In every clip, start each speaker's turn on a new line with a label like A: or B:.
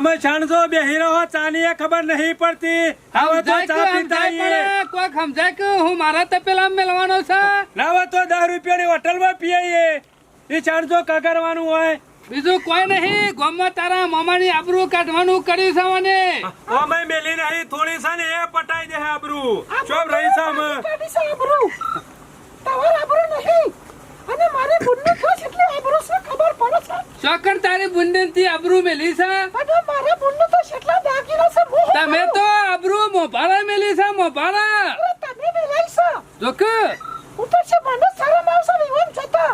A: તમે છાણજો બેહી રહો, ચાની ખબર નહીં પડતી. હવે તો ચા પીતા
B: કોઈ સમજાય કે હું મારા તપેલા મેળવાનો છે.
A: ના હોય તો 10 રૂપિયાની હોટલમાં પીએ. એ છાણજો કગરવાનું હોય.
B: બીજું કોઈ નહીં. ગામમાં તારા મામાની આબરૂ કાઢવાનું કર્યું છે મને.
A: અમે મેલી નહીં થોડી છે ને એ પટાઈ દે આબરૂ. ચોપ રહી છે અમે.
C: આબરૂ તમાર આબરૂ નહીં. અને મારી બુનને ખાસ એટલે આબરૂ છે ખબર પડે છે.
B: ચોકર તારી બુનને થી આબરૂ મેલી છે.
C: અને મારા બુનને તો કેટલા દાગીના છે.
B: તમે તો આબરૂ મોભાળા મેલી છે. મોભાળા
C: તમે મેલાઈ છો.
B: જોક
C: ઉપર છે મને શરમ આવશે વિવન જતા.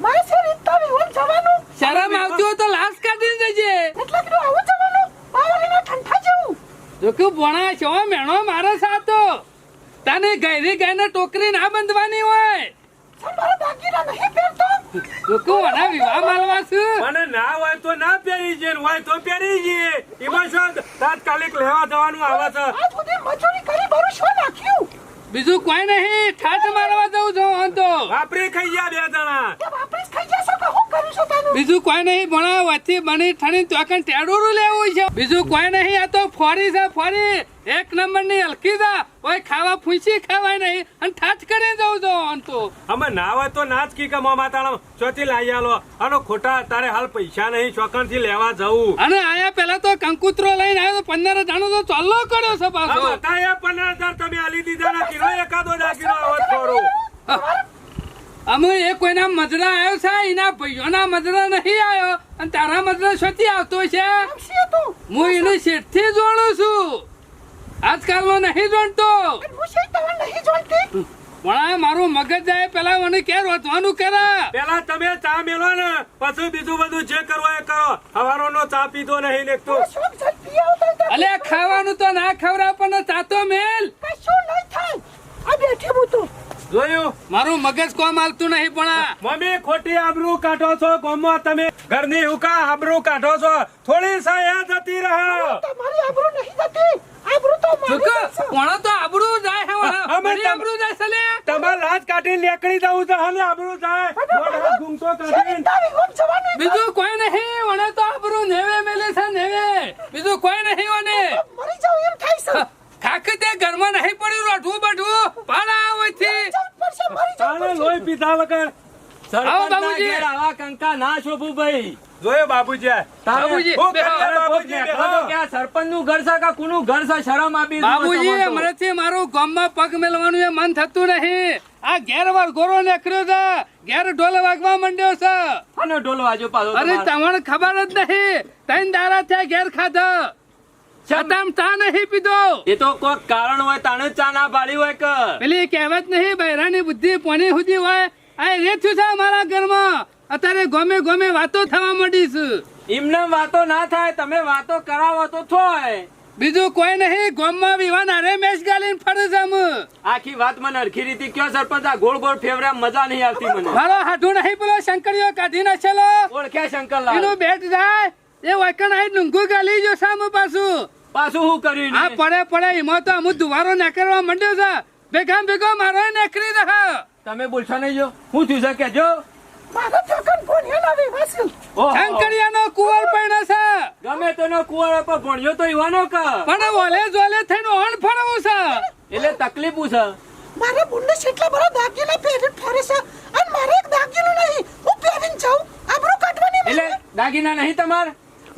C: મારે છે રીતતા વિવન જવાનું.
B: શરમ આવતી હોય તો લાશ કાઢીને જજે.
C: એટલે કે આવું જવાનું પાવરીના ઠંઠા જેવું.
B: જોક ભણા છો મેણો મારો સાતો. તને ગઈરી ગાયને ટોકરી ના બંધવાની હોય.
C: મારા દાગીના નહીં પહેરતો.
B: જોક વના વિવાહ માલવા છું.
A: મને ના હોય તો ના પહેરી જઈએ, હોય તો પહેરી જઈએ. એમાં શું તાત્કાલિક લેવા જવાનું આવે છે.
C: આજ સુધી મજૂરી કરી બરું શું નાખ્યું.
B: બીજું કોઈ નહીં. ઠાઠ મારવા જવું છો હું તો.
A: વાપરી ખાઈ ગયા 2 જણા.
C: કે વાપરીસ ખાઈ જશો કે હું કરું છું તાનું.
B: બીજું કોઈ નહીં. ભણા વચ્ચે બની ઠણી તો ટેડોરું લેવું છે. બીજું કોઈ નહીં. આ તો ફોરી છે ફોરી. 1 નંબરની હલકી છે. ઓય ખાવા ફૂંસી ખાવાય નહીં અને ઠાઠ કરી જવું છો આમ તો.
A: અમે ના હોય તો ના જ કી કે મોમાં તાળા ચોથી લાવી આલો. આનો ખોટા તારે હાલ પૈસા નહીં ચોકણ થી લેવા જવું.
B: અને આયા પેલા તો કંકુતરો લઈને આવ્યો તો 15 જાણો તો ચાલો કર્યો છે પાછો.
A: બતાયા 15,000 તમે આલી દીધા ના કિલો એકાદો દાગીનો આવત ખરો.
B: અમે એ કોઈના મજરા આવ્યો છે. એના ભાઈઓના મજરા નહીં આવ્યો અને તારા મજરા શોથી આવતો છે.
C: આવશે તો.
B: હું એને શેઠથી જોડું છું. આજકાલનો નહીં જોડતો.
C: હું છે તમને નહીં જોડતી.
B: પણ મારું મગજ જાય પેલા મને ક્યાં રોધવાનું કરા.
A: પેલા તમે ચા મેલો ને પછી બીજું બધું જે કરવું એ કરો. હવારોનો ચા પીધો નહીં ને તો
C: શોખ ઝડપી આવતા તો
B: અલે ખાવાનું તો ના ખવડાવ પણ ચાતો મેલ.
C: કશું નહીં થાય. આ બેઠી હું તો.
A: જોયું
B: મારું મગજ કોમ હાલતું નહીં. પણ
A: મમ્મી ખોટી આબરૂ કાઢો છો. ગોમમાં તમે ઘરની હુકા આબરૂ કાઢો છો. થોડી સયા જતી રહો.
C: તમારી આબરૂ નહીં જતી. આબરૂ તો મારી છે.
B: કોણ તો આબરૂ જાય હે વણા.
A: અમે
B: મારી આબરૂ જાય છે લે.
A: તમાર લાજ કાઢી નીકળી જવું છે. હાલે આબરૂ જાય. મોઢા ઘૂમતો કાઢીને.
C: તારી હોમ જવાનું.
B: બીજું કોઈ નહીં. વણે તો આબરૂ નેવે મેલે છે નેવે. બીજું કોઈ નહીં. વને
C: મરી જાવ એમ થાય છે.
B: ખાકે તે ઘરમાં નહીં પડ્યું રોઠવું બઠવું પાડા આવથી.
C: પડશે મરી જાવ.
A: તાણે લોહી પીધા વગર
B: આવો બાબુજી.
D: આવા કંકા ના શોભું ભાઈ.
A: જોયો બાબુજી.
B: બાબુજી
A: હું
B: બેહો.
A: કરે બાબુજી બેહો.
D: સરપંચ નું ઘર છે કે કોનું ઘર છે? શરમ આપી દીધું
B: બાબુજી
D: તમને તો.
B: હમણાંથી મારું ગામમાં પગ મેલવાનું એ મન થતું નહીં. આ ઘેર વાર ગોરો નીકળ્યો છે. ઘેર ઢોલ વાગવા માંડ્યો છે.
D: આનો ઢોલ વાજો પાછો
B: અરે
D: તમારે.
B: તમને ખબર જ નહીં. 3 દાડા થયા ઘેર ખાધા. છતાં ચા નહીં પીધો.
D: એ તો કોઈક કારણ હોય તાણે જ ચા ના પાડી હોય કે.
B: પેલી કહેવત નહીં બૈરાની બુદ્ધિ પોની સુધી હોય. આ રે થયું છે અમારા ઘરમાં. અત્યારે ગમે ગમે વાતો થવા માંડી છે.
D: એમને વાતો ના થાય. તમે વાતો કરાવો તો થોય.
B: બીજું કોઈ નહીં. ગામમાં વિવાન અરે મેચ ગાલીને ફરે છે અમે.
D: આખી વાત મને હરખી રીતે કયો સરપંચ. આ ગોળ ગોળ ફેવરા મજા નહીં આવતી મને.
B: મારો હાથું નહીં પેલો શંકરીઓ કાઢી નાખેલો.
D: ઓળખ્યા શંકરલાલ.
B: એનું બેટ જાય એ વાકણ આઈ ડુંગુ ગાલી જો સામે પાછું.
D: પાછું શું કર્યું
B: આ
D: એને?
B: પડે પડે એમાં તો અમુક દુવારો નાખવા માંડ્યો છે. ભેગા ભેગો મારો નાખરી દે.
D: તમે બોલશો નહીં જો. શું થયું છે કેજો.
C: મારા ચોકન કોણ હેલાવી વાસ્યું.
D: ઓહો.
B: શંકરિયાનો કુંવર પૈણો છે.
D: ગમે તેનો કુંવર પર ભણ્યો તો યુવાનો કે.
B: પણ ઓલે જોલે થઈને ઓણ ફરવું છે.
D: એટલે તકલીફ છે.
C: મારા બુનને કેટલા બરો દાગીના પહેરીને ફરે છે. અને મારે એક દાગીનું નહીં. હું પહેરીને જાઉં. આબરૂ કાઢવાની
D: એટલે દાગીના નહીં તમાર?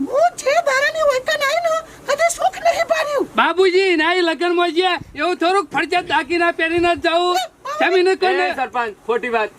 C: હું જે દારાની હોય કે નહીં ને કદી સુખ નહીં પાડ્યું.
B: બાબુજી નાઈ લગન માં ગયા એવું થોડુંક ફરજત દાગીના પહેરીને જ જવું. જમીને કોઈને
D: સરપંચ ખોટી વાત.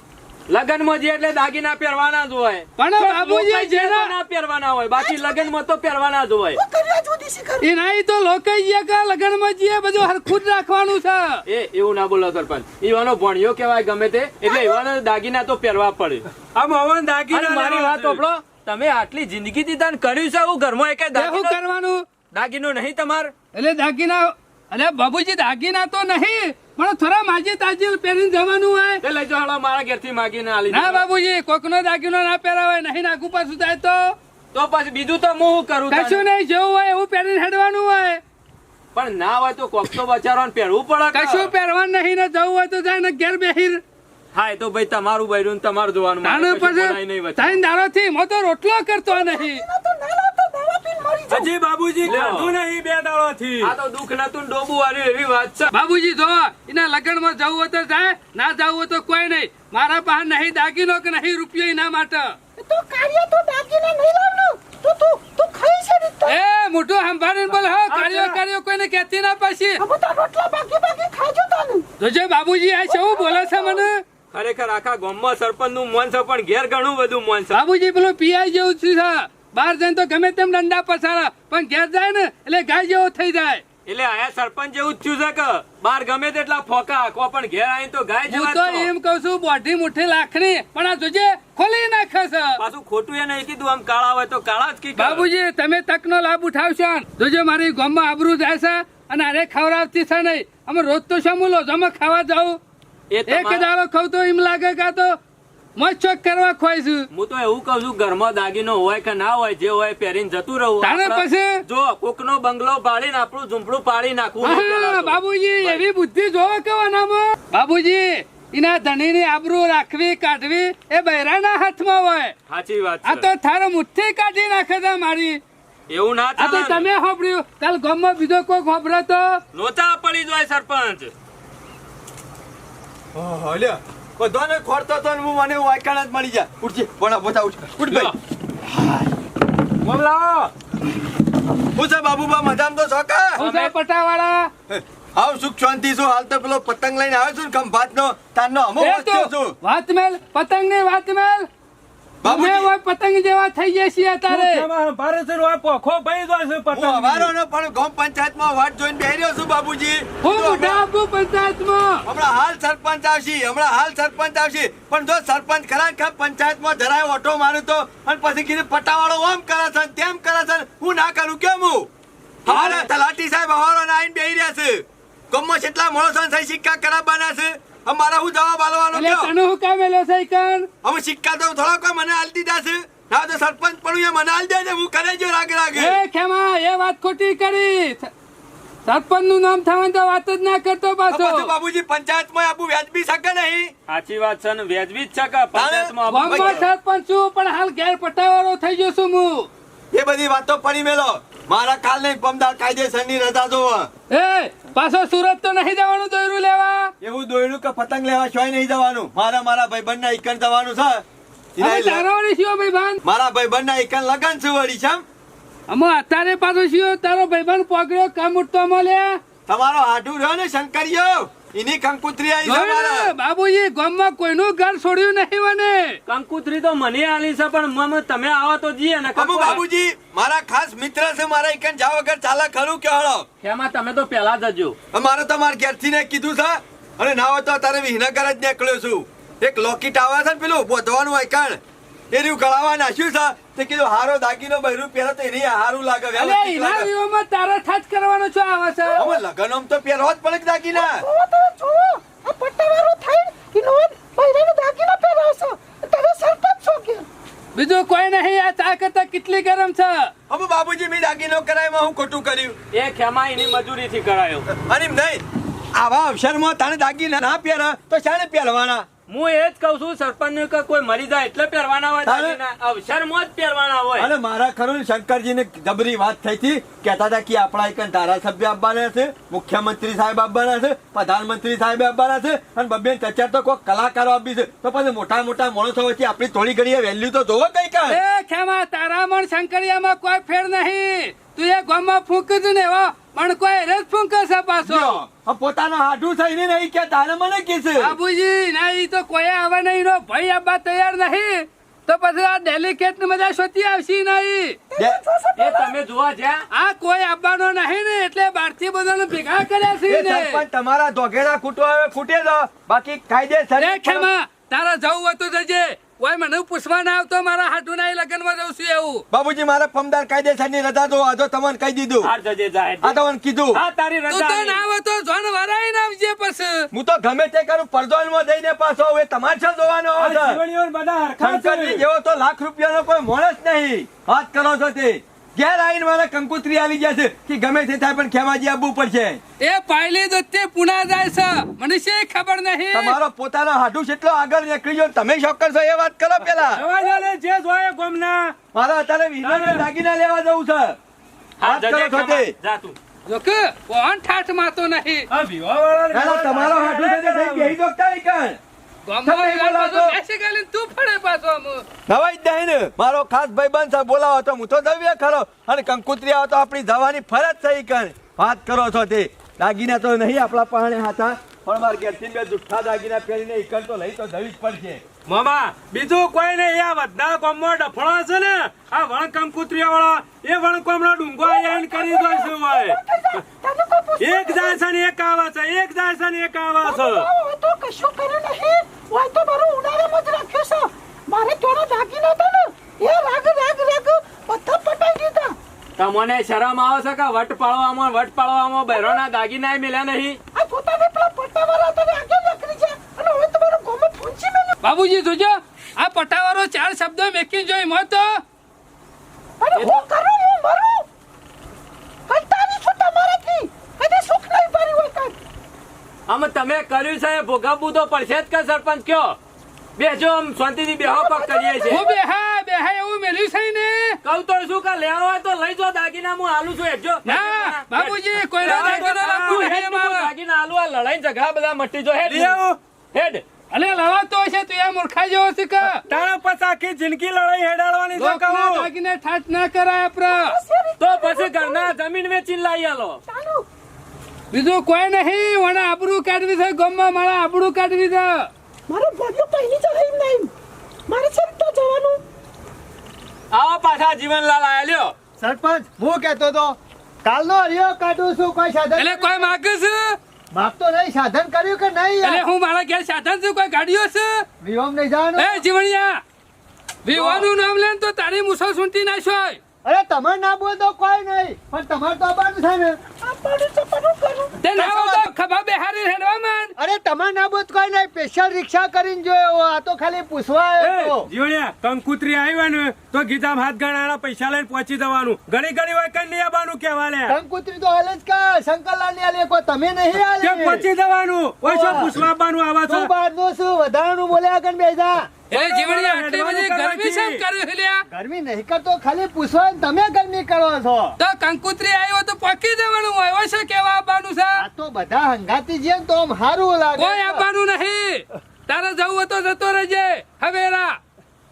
D: લગન માં જે એટલે દાગીના પહેરવાના જ હોય.
B: પણ બાબુજી
D: લોકો
B: જેના
D: ના પહેરવાના હોય. બાકી લગન માં તો પહેરવાના જ હોય.
C: હું કર્યા જુદી શીખર.
B: એ નાઈ તો લોકો ગયા લગન માં જઈએ બધું હરખું જ રાખવાનું છે.
D: એ એવું ના બોલો સરપંચ. ઈવાનો ભણ્યો કેવાય ગમે તે એટલે ઈવાનો દાગીના તો પહેરવા પડે.
A: આ મોહન
D: અને
A: દાગીના
D: મારી વાત સાંભળો. તમે આટલી જિંદગી થી દાન કર્યું છે. હું ઘરમાં એક
B: શું
D: દાગીનો
B: કરવાનું?
D: દાગીનો નહીં તમાર?
B: એટલે દાગીના અરે બાબુજી દાગીના તો નહીં પણ થોડા માજી તાજી પહેરીને જવાનું હોય.
D: તે લઈ જાઓ હાલો મારા ઘેરથી માગીને આલી
B: ના
D: જાઓ.
B: બાબુજી કોકનો દાગીનો ના પહેરાવાય. નહીં નાખું પાછું થાય
D: તો પછી બીજું તો હું શું કરું
B: તો કશું
D: તાને?
B: નહીં. જેવું હોય એવું પહેરીને હેડવાનું હોય.
D: પણ ના હોય તો કોક તો બચારાને પહેરવું પડે કે?
B: કશું પહેરવાનું નહીં ને જવું હોય તો જાય ને ઘેર બેહીર.
D: હા એ તો ભાઈ તમારું બૈરું ને તમારું જોવાનું. મારે
B: તાણે
D: કશું બોલાય નહીં
B: પછી
D: વચ્ચે.
B: ત્રણ દાડો થી મો તો રોટલો કરતો નહીં.
C: તો ના લાવતો દવા પીને ખાઈને મરી જાઉં.
A: હજી બાબુજી
D: લ્યો.
A: ખાધું નહીં 2 દાડોથી.
D: આ તો દુઃખ નતું ને ડોબું વાળ્યું એવી વાત છે.
B: બાબુજી જો એના લગ્નમાં જવું હોય તો જાય, ના જવું હોય તો કોઈ નહીં. મારા પાસે નહીં દાગીનો કે નહીં રૂપિયો એના માટે.
C: તો કાર્ય તો દાગીના નહીં લાવનું. તું ખાઈ છે ને તો.
B: એ મોટું સંભાળીને બોલ હો. કાર્યો કોઈને કહેતી ના પાછી.
C: આ બધા રોટલા બાકી ખાજો તાનું.
B: જોજે બાબુજી આ શું બોલે છે મને.
D: ખરેખર આખા ગામમાં સરપંચ નું મોન છે પણ ઘેર ઘણું બધું મોન છે.
B: બાબુજી પેલું પીઆઈ જેવું છે. બહાર જઈને તો ગમે તેમ દંડા પસારા, પણ ઘેર જાય ને એટલે ગાય જેવો થઈ જાય.
D: એટલે આયા સરપંચ જેવું જ થયું છે કે બાર ગમે તેટલા ફોકા હાંકવા પણ ઘેર આવીને તો ગાય
B: હું
D: જેવા
B: તો
D: જ છો.
B: એમ કઉ છું બોઢી મુઠ્ઠી લાખની, પણ આ જોજે ખોલી નાખે છે.
D: પાછું ખોટું એ નહીં કીધું આમ કાળા હોય તો કાળા જ કીધું.
B: બાબુજી તમે તકનો લાભ ઉઠાવશો ને. જોજે મારી ગામમાં આબરૂ જાય છે અને આને ખવડાવતી છે નહીં. અમે રોજ તો શમુલો જમે ખાવા જાઉં.
D: એ
B: એક
D: તમારા-
B: દાડો ખાવ તો એમ લાગે કે આ તો મોજ ચોક કરવા ખોય છું.
D: હું તો એવું કઉ છું ઘરમાં દાગીનો હોય કે ના હોય જે હોય પહેરીને જતું રહું.
B: તારે
D: આપણે
B: પછી?
D: જો કોકનો બંગલો પાડીને આપણું ઝૂંપડું પાડી નાખવું નહીં પહેલા
B: હા,
D: તો.
B: બાબુજી એવી બુદ્ધિ જોવો કે આનામાં. બાબુજી એના ધણીની આબરૂ રાખવી કાઢવી એ બૈરાના હાથમાં હોય.
D: સાચી વાત
B: આ
D: છે.
B: તો થારો મુઠ્ઠી કાઢી નાખે છે મારી.
D: એવું ના
B: આ તો
D: ચાલે ને.
B: તમે હોભળ્યું, કાલ ગામમાં બીજો કોઈ હોભળે તો
D: લોચા પડી જાય સરપંચ.
E: લ્યો બધાને ખોરતો તો ને હું મને વાયકાણા જ મળી જાય. ઉઠજે ભણા પોતા ઉઠ ભાઈ.
A: બોલાવો.
E: હું છે બાબુબા મજામાં તો છોકા?
B: હું છે પટાવાળા.
E: હાવ સુખ શાંતિ છું. હાલ તો પેલો પતંગ લઈને આવ્યો છું ને ખંભાતનો તારનો અમો
B: એ
E: વાંચ્યો
B: તો
E: છું.
B: વાત મેલ પતંગ ની વાત મેલ.
E: બાબુજી.
B: અમે હોય પતંગ જેવા થઈ જાય છીએ અત્યારે.
A: મુખ્યમાં ભારત સરકાર પોખો ભરી જાય છે
E: હું
A: પતંગ.
E: અવારોનો પણ ગામ પંચાયતમાં વાટ જોઈને બેહી રહ્યો છું બાબુજી.
B: હું મોઢા આપું પંચાયતમાં.
E: હમણાં હાલ સરપંચ આવશે પણ જો સરપંચ ખરા ને પંચાયતમાં જરાય ઓટો મારું તો અને પછી કીધું પટાવાળો આમ કરે છે ને તેમ કરે છે ને હું ના કરું કેમ હું હારે તલાટી સાહેબ હવારો આવીને બેહી રહ્યા છે. ગામમાં કેટલા માણસો સહી સિક્કા કરાવવાના છે. અમારા હું જવાબ આલવાનો
B: એટલે
E: કયો?
B: તને હું કામ મેલ્યો છે ઈકણ?
E: અમે સિક્કા તો થોડા કોઈ મને આલ દીધા છે. ના તો સરપંચ પણ એ મને આલ દે છે હું કરે જો રાગે
B: એ ખેમા એ વાત ખોટી કરી. સરપંચ નું નામ થવાનું તો વાત જ ના કરતો પાછો.
E: પછી બાબુજી પંચાયતમાં આપું વ્યાજબી શકે નહીં.
D: સાચી વાત છે ને વ્યાજબી જ છે કે પંચાયતમાં આપણું
B: ગામમાં સરપંચ છું પણ હાલ ઘેર પટાવાળો થઈ ગયો છું હું.
E: એ બધી વાતો પડી મેલો. મારા કાલ નહીં પમદાર કાયદેસરની રજા જોવો.
B: એ પાછો સુરત તો નહીં જવાનું દોયરું લેવા.
E: એવું દોયડું કે પતંગ લેવા છોય નહીં જવાનું. મારા ભાઈબંધ ના ઈકણ જવાનું છે.
B: હવે
E: એના
B: તારો વળી શિયો ભાઈબંધ?
E: મારા ભાઈબંધ ના ઈકણ લગન છે વળી છે.
B: અમે અત્યારે પાછો શિયો તારો ભાઈબંધ પકડ્યો કામ ઉઠતો મળ્યા.
E: તમારો હાડું રહ્યો ને શંકરિયો એની કંકુત્રી આવી છે
B: જોયું ને,
E: મારા.
B: બાબુજી ગામમાં કોઈનું ઘર છોડ્યું નહીં મને.
D: કંકુતરી તો મને આલી છે પણ મમ તમે આવો તો જીએ ને
E: અમુ બાબુજી મારા ખાસ મિત્ર છે. મારા ઈકણ જા વગર ચાલે ખરું કે હળો.
D: એમાં તમે તો પહેલા જજો.
E: અમારે તો મારા ઘેરથી ને કીધું છે અને ના હોય તો અત્યારે વિહનગર જ નીકળ્યો છું. એક લોકેટ આવે છે ને પેલું બોધવાનું ઈકણ એ રહ્યું ગળાવા નાખ્યું છે તે કીધું હારો દાગીનો બહેરું પહેરો તો એની હારું લાગે
B: અલે
E: વ્યવસ્થિત
B: એના
E: લાગે.
B: વિયોમાં તારા ઠાઠ કરવાનો છો આવે છે.
E: હવે લગનમ તો પહેરવા જ પડે કે દાગીના.
C: જુઓ તો જુઓ. આ પટ્ટાવાળો થઈને એનો બૈરાનો દાગીના પહેરાવશો. તમે સરપંચ છો કે?
B: બીજું કોઈ નહીં. આ ચા કરતા કેટલી ગરમ છે.
E: હવે બાબુજી મેં દાગીનો કરાયમાં હું ખોટું કર્યું
D: એ ખેમા એની મજૂરી થી કરાયો.
E: અને એમ નહીં આવા અવસરમાં તાણે દાગીના ના પહેરે તો શાને પહેરવાના?
D: હું એ જ કઉ છું સરપંચ કે કોઈ મરી જાય એટલે પહેરવાના હોય
E: તારે?
D: દાગીના. અવસરમાં જ પહેરવાના હોય.
E: અને મારા ખરું શંકરજીને જબરી વાત થઈ હતી કહેતા હતા કે આપણા એક ધારાસભ્ય આપવાના છે, મુખ્યમંત્રી સાહેબ આપવાના છે, પ્રધાનમંત્રી સાહેબ આપવાના છે અને બબ્બે ચર્ચા તો કોઈ કલાકારો આપી છે. તો પછી મોટા મોટા માણસો વચ્ચે આપણી થોડી ઘડી વેલ્યુ તો જોવો કઈ કાંઈ.
B: એ ખેમા તારા મણ શંકરિયામાં કોઈ ફેર નહીં. તું એ ગામમાં ફૂંક જ ને એવો પણ કોઈ રસ ફૂંકે છે પાછો.
E: આ પોતાનો હાડું થઈને નહીં કે તારે મને કે છે.
B: બાબુજી ના ઈ તો કોઈ આવે નહીં. નો ભાઈ આવવા તૈયાર નહીં તો પછી આ ડેલિકેટ ને બધા શોધી આવશે નહીં.
D: એ તમે જોવા જ્યાં
B: આ કોઈ આવવાનો નહીં ને એટલે બહારથી બધાને ભેગા કર્યા છે
E: એ
B: ને.
E: સરપંચ તમારા ધોઘેડા ખૂટવા આવે ખૂટે દો બાકી કાયદેસર
B: એ ખેમા તારા જવું હોય તો જજે. કોઈ મને પૂછવા ના આવતો મારા હાડું ના લગ્નમાં જઉં છું એવું.
E: બાબુજી મારા પમદાર કાયદેસરની રજા દો. આ તો તમને કહી દીધું.
D: હાર જજે જાય.
E: આ તમને કીધું.
D: હા તારી
B: તું
D: રજા
B: તો
D: આલી.
B: ના આવે તો જોન વરાઈને આવજે પછી.
E: હું તો ગમે તે કરું પરદોનમાં જઈને પાછો હવે તમારે શું જોવાનો
A: આ
E: આવે છે?
A: જીવણીઓ બધા હરખા
E: શંકરજી
A: છે.
E: જેવો તો લાખ રૂપિયાનો કોઈ માણસ નહીં. વાત કરો છો તે ઘેર આવીને મારા કંકુત્રી આવી ગયા છે કે ગમે તે થાય પણ ખેમાજી આવવું પડશે.
B: એ પાયલી દત્તે પુના જાય છે મને શી ખબર નહીં.
E: તમારો પોતાનો હાડું કેટલો આગળ નીકળી ગયો તમે શોકર છો એ વાત કરો પેલા.
A: જવા દે ને, જે જોયે ગોમના.
E: મારા અત્યારે વિનોદ દાગીના લેવા જવું છે. વાત કરો છો તે
D: જા તું.
B: જો કે કોણ ઠાઠ માતો નહીં
A: આ વિવાહવાળાને
E: ના, ના, તમારો હાથું છે તે થઈ બેહી દોકતા ઈકણ.
B: ગામમાં
E: તમે
B: એવા
E: બોલાવો
B: બધું
E: તો.
B: બેસી ગયેલી તું ફળે પાછો આમ.
E: નવાઈ જ નહીં ને મારો ખાસ ભાઈબંધ છે બોલાવો તો હું તો દવ્ય ખરો અને કંકુત્રી આવો તો આપણી જવાની ફરજ છે ઈકણ. વાત કરો છો તે દાગીના તો નહીં આપણા પાહણે હાથા પણ માર ઘેરથી બે જુઠ્ઠા દાગીના પહેરીને ઈકણ તો લઈ તો જવી જ પડશે.
A: મામા બીજું કોઈ નહીં આ બધા ગામમાં ડફળો છે ને આ વણ કંકુત્રીઓ વાળા એ વણકોમનો ડુંગો આઈને કરી દો છે હોય એક જાય છે ને એક આવે છે એક જાય છે ને એક આવે છે
C: હું તો કશું કર્યું નહીં હું તો મારું ઉડાડેમાં જ રાખ્યું છે મારે થોડા દાગીના હતા ને એ રાગ બધા પટાઈ દીધા
D: તમને શરમ આવે છે કે વટ પાળવામાં બહેરોના દાગીના મળ્યા નહીં?
C: આ પોતાને પેલા પટ્ટાવાળા હતા ને આગળ નીકળી જાય અને હવે તમારું ગોમાં ફૂંચી મેલ્યું
B: બાબુજી જોજો આ પટાવાળો 4 શબ્દો મેકી જોઈ મત
C: અરે હું કરું હું મરું કંટાળી છું તમારાથી કદી સુખ નહીં પડી હોય કાંઈ
D: આમ તમે કર્યું છે એ ભોગવવું તો પડશે જ કે સરપંચ કયો? બેજો આમ શાંતિથી બેહો પગ કરીએ છે.
B: હું બેહા એવું મેલ્યું છે ને
D: કહું તો શું કે લેવા હોય તો લઈ જો દાગીના હું આલું છું હેડજો.
B: ના બાબુજી કોઈ દાગીનો રાખવું
D: તું
B: નહીં
D: હેડ, તું
B: અમારે.
D: દાગીના આલુ આ લડાઈ ઝઘડા બધા મટી જો હેડ
A: લઈ આવો.
D: હેડ.
B: અલે લવાતો હશે તું એ મૂર્ખા જેવો છે કે
A: તારા પછી આખી જિંદગી લડાઈ હેડાડવાની છે
B: લોકના
A: કહું
B: દાગીને ઠાઠ ના કરાય આપડે
D: તો પછી ઘરના જમીન વેચીને લાવી આલો.
C: ચાલુ
B: બીજું કોઈ નહીં મને આબરૂ કાઢવી છે ગામમાં મારા આબરૂ કાઢવી છે
C: મારું ભાગ્ય પહેલી જ રહી નહીં મારે છે તો જવાનું
D: આવો પાછા જીવનલાલ આયા લ્યો.
F: સરપંચ હું કહેતો તો કાલનો હરિયો કાઢું છું કોઈ સાધન
B: એટલે કોઈ માગે છે
F: માગતો નહીં સાધન કર્યું કે નહીં
B: એટલે હું મારા ઘેર સાધન છું કોઈ ગાડીઓ છે
F: વિહોમ નહીં જવાનું
B: એ જીવણિયા વિવાનું નામ લે તો તારી મુસો સુંટી નાખ્યો
F: અરે તમારે ના બોલ તો કોઈ નહીં પણ તમારે તો આવવાનું છે ને
C: આ પાડું છે પણ કરું
B: તે ના હોય તો ખભા બેહારી હેડવા માંડ
F: અરે તમારે ના બોલ કોઈ નહીં સ્પેશિયલ રિક્ષા કરીને જોયો આ તો ખાલી પૂછવા આવ્યો તો.
A: જીવણિયા કંકુત્રી આવી ને તો ગીતામાં હાથ ગણાના પૈસા લઈને પહોંચી જવાનું ઘડી હોય કઈ નહીં આવવાનું કેવા લે
F: કંકુત્રી તો હાલે જ કા શંકરલાલ ની હાલે કોઈ તમે નહીં
A: કે
F: હાલે
A: પહોંચી જવાનું ઓય શું પૂછવા આવવાનું આવા
F: તું
A: છો
F: બહાર નો શું વધારાનું બોલ્યા આગળ બેસા
B: એ જીવણિયા આટલી બધી ગરમી શેમ કર્યું લ્યા
F: ગરમી નહીં કરતો ખાલી પૂછવા ને તમે ગરમી કરો છો
B: તો કંકુત્રી આવ્યો તો પકી જવાનું હોય હોય છે કેવા આવવાનું છે
F: આ તો બધા હંગાતી છે ને તો આમ સારું લાગે
B: કોઈ આવવાનું નહીં તારે જવું હોય તો જતો રહેજે હવેરા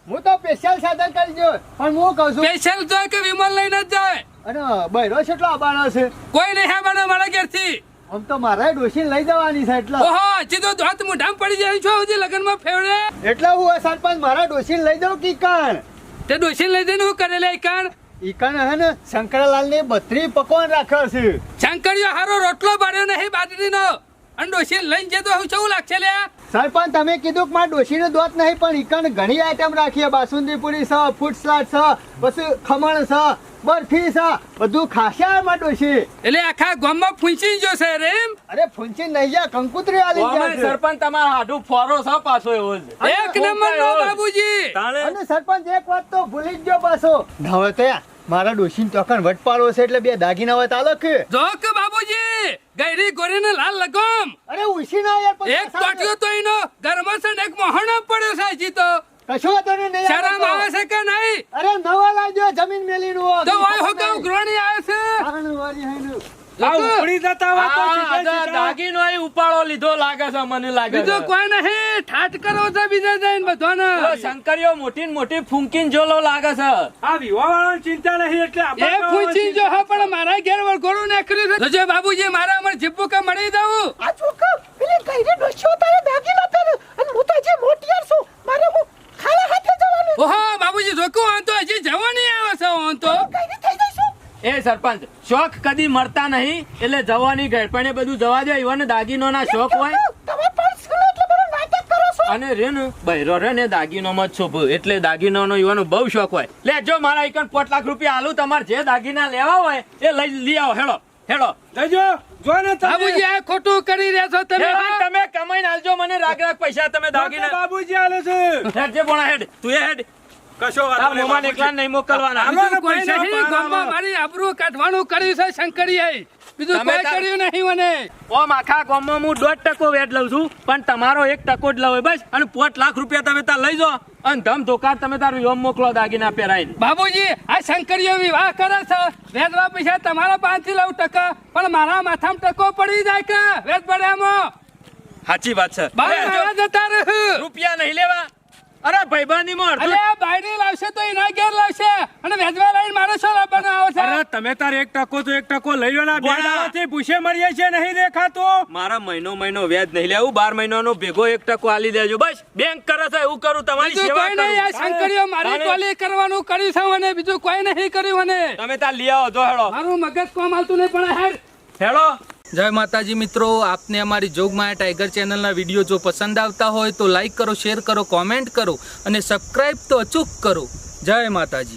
F: હું તો સ્પેશિયલ સાધન કરી જો પણ હું કહું છું
B: સ્પેશિયલ જોય કે વિમલ લઈને જ જાય
F: અને બૈરો કેટલો આબાનો છે
B: કોઈ નહીં આવવાનું મારા ઘેરથી
F: આમ તો મારે ડોશીને લઈ જવાની છે એટલે
B: ઓહો હજી તો દાંત મોઢામાં પડી જાય છો હજી લગનમાં ફેવડે
F: એટલે હું સરપંચ મારા ડોશીને લઈ જાઉં કે ઈકણ
B: તે ડોશી લઈ જઈને હું કરેલા ઈકણ
F: ઈકણ હે ને શંકરલાલ ની 32 પકવાન રાખ્યો છે
B: શંકરિયો હારો રોટલો બાળ્યો નહીં બાજરીનો અને ડોશી લઈને જતો હું કેવું લાગશે લ્યા
F: સરપંચ તમે કીધું કે મારા ડોશીને દોત નહીં પણ ઈકણ ઘણી આઈટમ રાખીએ બાસુંદી પૂરી છે ફૂડ સલાડ છે પછી ખમણ છે બરફી છે બધું ખાશે મારા ડોશી
B: એટલે આખા ગામમાં ફૂંચી ગયો છે રે એમ
F: અરે ફૂંચી નહીં જા કંકુતરી આલી
D: ઓમે
F: ગયા છે.
D: સરપંચ તમારા હાડું ફોરો છે પાછો એવો જ.
B: એક નંબર નો બાબુજી
A: તાણે
F: અને સરપંચ એક વાત તો ભૂલી જ ગયો પાછો હવે તો યા મારા ડોશીને ચોકન વટપાડો છે એટલે 2 દાગીના હોય તાલો કે
B: જોક બાબુજી ગૈરી ગોરીને લાલ લગમ
F: અરે ઉસી ના યાર પછી
B: એક ટોટિયો તો એનો ઘરમાં છે ને એક મોહણો પડ્યો છે હજી તો
F: કશો હતો ને નહીં
B: શરમ
F: આવતો.
B: આવે છે કે નહીં
F: અરે નવા લાવજો જમીન મેલીનું
B: તો વાય હું કહું ગ્રોણી આવે છે
F: આનું વારી હાનું.
A: આ ઉપડી જતા હોય તો સીધે
D: આ
A: સીધા.
D: દાગીનો એ ઉપાડો લીધો લાગે છે મને લાગે
B: બીજો
D: છે.
B: કોઈ નહીં ઠાઠ કરો છે બીજા જઈને બધાને
D: પેલો શંકરીઓ મોટી ને મોટી ફૂંકીને જોલો લાગે છે.
A: આ વિવાહવાળાની ચિંતા નહીં એટલે
B: એ
A: આપણે
B: પૂછી જો હા પણ મારા ઘેર વળગોળું નાખ્યું છે જોજે બાબુજી મારા અમર જીપુ કે મળી જાવું
C: આ છોકરા પેલી ગઈરી ડોશીઓ તારે દાગીના પહેરે અને હું તો હજી મોટિયાર છું મારે હું ખાલા હાથે જવાનું
B: ઓહો બાબુજી જોકું આમ તો હજી જવાની આવે છે આમ તો
C: ગઈરી થઈ જઈશું
D: એ સરપંચ શોખ કદી મળતા નહીં એટલે જવાની ગળપણે બધું જવા દે ઈવન દાગીનો ના શોખ હોય
C: તમે પણ સુનો એટલે બધું નાટક કરો છો
D: અને રે ને બૈરો રે ને દાગીનો માં જ શોભ એટલે દાગીનો નો ઈવાનો બહુ શોખ હોય લે જો મારા એકન 5 લાખ રૂપિયા આલું તમારે જે દાગીના લેવા હોય એ લઈ આવો હેડો હેડો
A: જજો જો ને તમે
B: બાબુજી આ ખોટું કરી રહ્યા છો તમે
D: ભાઈ તમે કમાઈને આલજો મને રાગ પૈસા તમે દાગીના
A: બાબુજી આલે છે
D: હેડ જે બોણા હેડ તું એ હેડ
A: કશો
D: આ
A: વાંધો નહીં,
D: મોમાં એકલા
A: બાબુજી.
D: નહીં મોકલવાના
A: આમાં
B: બીજું કોઈ
A: પૈસા
B: નહીં
A: પાર
B: ગામમાં
A: આવે.
B: મારી આબરૂ કાઢવાનું કર્યું છે શંકરીએ બીજું
D: તમે
B: કોઈ
D: તાર-
B: કર્યું નહીં મને.
D: ઓમ આખા ગામમાં હું 1% વેટ લઉં છું પણ તમારો 1% જ લઉં બસ અને 5 લાખ રૂપિયા તમે તાર લઈ જાઓ અને ધમ ધોકાર તમે તારું યોમ મોકલો દાગીના પહેરાઈને.
B: બાબુજી આ શંકરીઓ વિવાહ કરે છે વેદવા પૈસા તમારા 5% પણ મારા માથામાં ટકો પડી જાય કે વેદ પડ્યામાં
D: સાચી વાત છે.
B: બાર
D: અરે, જો
B: મારા જતા રહે.
D: રૂપિયા નહીં લેવા. અરે ભાઈબંધી માં
B: અલે આ બાયડી લાવશે તો એના ઘેર લાવશે અને વેદવા લઈને મારે શું લાવવાનો આવે છે?
A: અરે તમે તાર 1% તો 1% લઈ લો ને. બે
D: બોલા.
A: દાડાથી ભૂસે મરીએ છે નહીં દેખાતું.
D: મારા મહિનો વ્યાજ નહીં લેવું 12 મહિનાનો ભેગો 1% આલી દેજો બસ. બેંક કરે છે એવું કરું તમારી
B: બીજું
D: સેવા
B: કોઈ નહીં આ
D: કરું.
B: શંકરીઓ મારી
D: તારે-
B: ટોલી કરવાનું કર્યું છે મને બીજું કોઈ નહીં કર્યું મને
D: તમે તાર લઈ આવો જો હેડો
B: મારું મગજ કોમ હાલતું નહીં પણ હેડ
D: હેડો.
G: જય માતાજી મિત્રો, આપને અમારી જોગમાયા ટાઈગર ચેનલના વિડીયો જો પસંદ આવતા હોય તો લાઈક કરો, શેર કરો, કોમેન્ટ કરો અને સબસ્ક્રાઈબ તો અચૂક કરો. જય માતાજી.